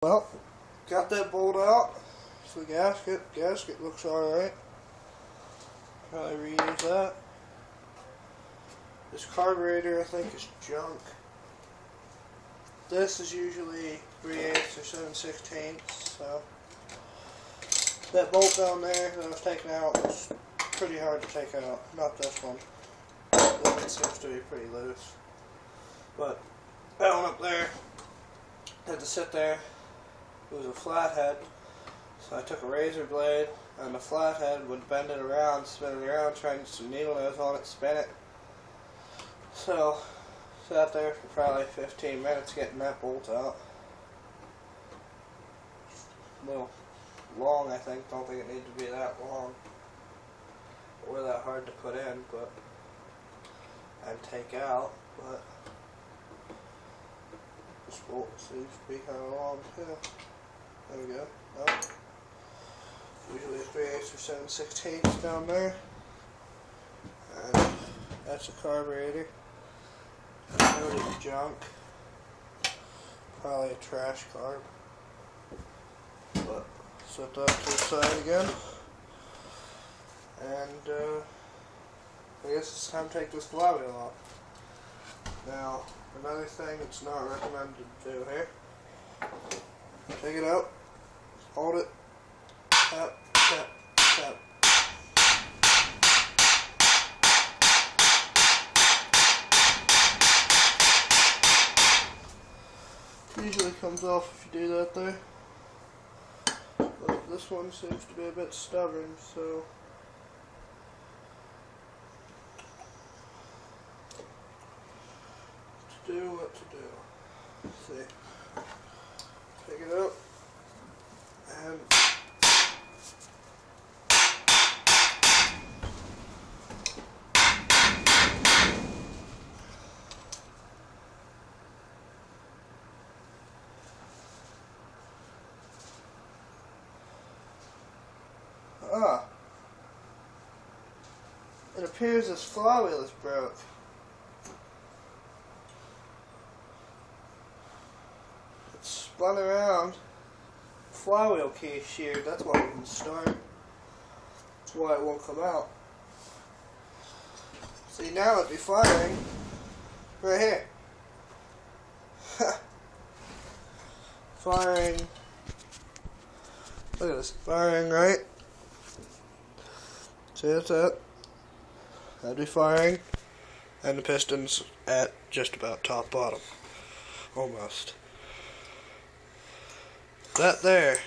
Well, got that bolt out. It's the gasket. Gasket looks alright. Probably reuse that. This carburetor I think is junk. This is usually 3/8 or 7/16, so that bolt down there that I was taking out was pretty hard to take out. Not this one. This one seems to be pretty loose. But that one up there had to sit there. It was a flathead, so I took a razor blade and the flathead would bend it around, spin it around, trying to get some needle nose on it, spin it. So, sat there for probably 15 minutes getting that bolt out. A little long, I think. Don't think it needed to be that long or that hard to put in, but and take out. But this bolt seems to be kind of long too. There we go. Oh. Usually 3/8 or 7/16 down there. And that's a carburetor. Noted junk. Probably a trash carb. But set that to the side again. And I guess it's time to take this flywheel off. Now, another thing that's not recommended to do here. Take it out. Hold it. Tap, tap, tap. Usually comes off if you do that there. But this one seems to be a bit stubborn, so to do what to do. Let's see. Take it out and it appears this flywheel is broke. It's spun around. Flywheel key is sheared. That's why it won't start. That's why it won't come out. See, now it'd be firing right here. Firing. Look at this. Firing right. See, that's it. That'd be firing. And the piston's at just about top bottom. Almost. That there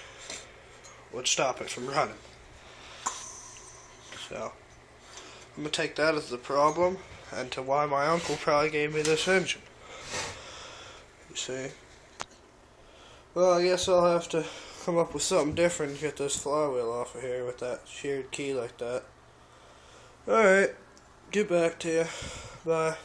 would stop it from running. So, I'm going to take that as the problem and to why my uncle probably gave me this engine. You see? Well, I guess I'll have to come up with something different to get this flywheel off of here with that sheared key like that. Alright, get back to you. Bye.